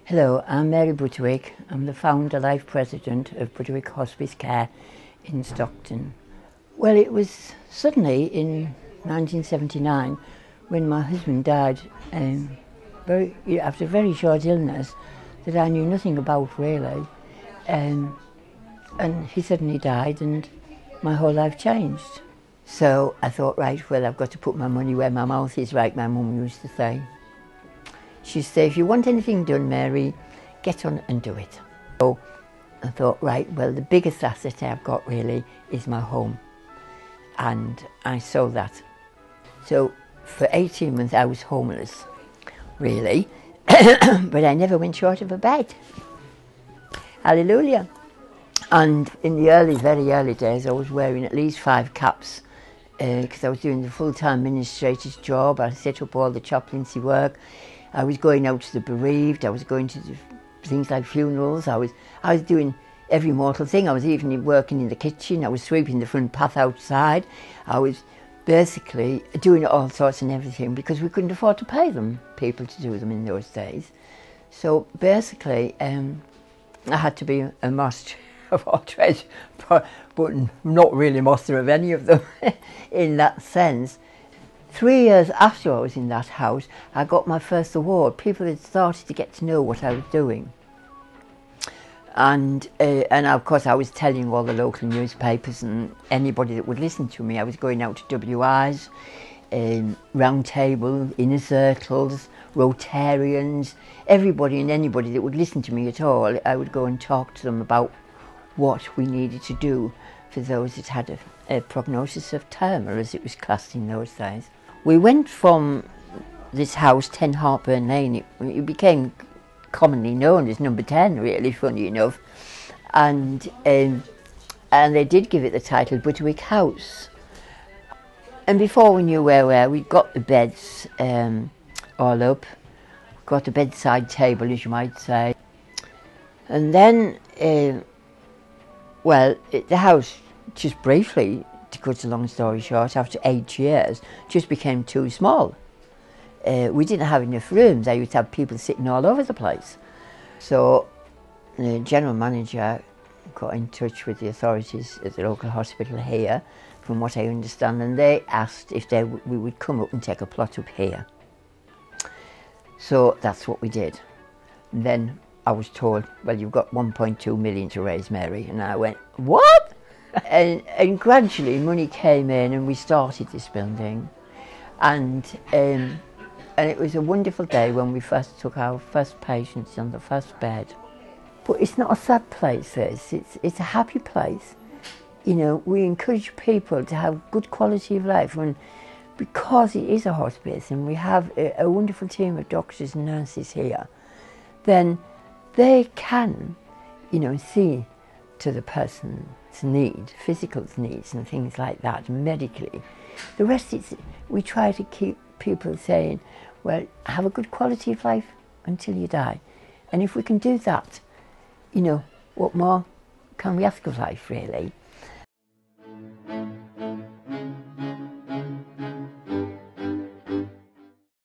Hello, I'm Mary Butterwick. I'm the founder, life president of Butterwick Hospice Care in Stockton. Well, it was suddenly in 1979 when my husband died after a very short illness that I knew nothing about really. And he suddenly died and my whole life changed. So I thought, right, well, I've got to put my money where my mouth is, like my mum used to say. She'd say, if you want anything done, Mary, get on and do it. So I thought, right, well, the biggest asset I've got really is my home. And I sold that. So for 18 months I was homeless, really, but I never went short of a bed. Hallelujah. And in the very early days, I was wearing at least 5 caps because I was doing the full-time administrator's job. I set up all the chaplaincy work. I was going out to the bereaved. I was going to things like funerals. I was doing every mortal thing. I was even working in the kitchen. I was sweeping the front path outside. I was basically doing all sorts and everything because we couldn't afford to pay people to do them in those days. So basically, I had to be a master of all trades, but not really master of any of them in that sense. 3 years after I was in that house, I got my first award. People had started to get to know what I was doing. And of course I was telling all the local newspapers and anybody that would listen to me. I was going out to WIs, round table, inner circles, Rotarians, everybody and anybody that would listen to me at all. I would go and talk to them about what we needed to do for those that had a prognosis of term, or as it was classed in those days. We went from this house, 10 Hartburn Lane, it became commonly known as number 10, really, funny enough. And they did give it the title Butterwick House. And before we knew where we were, we'd got the beds all up, got a bedside table, as you might say. And then, the house, just briefly, to cut a long story short, after 8 years, just became too small. We didn't have enough rooms. I used to have people sitting all over the place. So the general manager got in touch with the authorities at the local hospital here, from what I understand, and they asked if we would come up and take a plot up here. So that's what we did. And then I was told, well, you've got 1.2 million to raise, Mary. And I went, what? and gradually money came in and we started this building. And it was a wonderful day when we first took our first patients on the first bed. But it's not a sad place, this. It's a happy place. You know, we encourage people to have good quality of life because it is a hospice and we have a wonderful team of doctors and nurses here, then they can, see to the person's need, physical needs and things like that, medically. The rest is, we try to keep people saying, well, have a good quality of life until you die. And if we can do that, what more can we ask of life, really?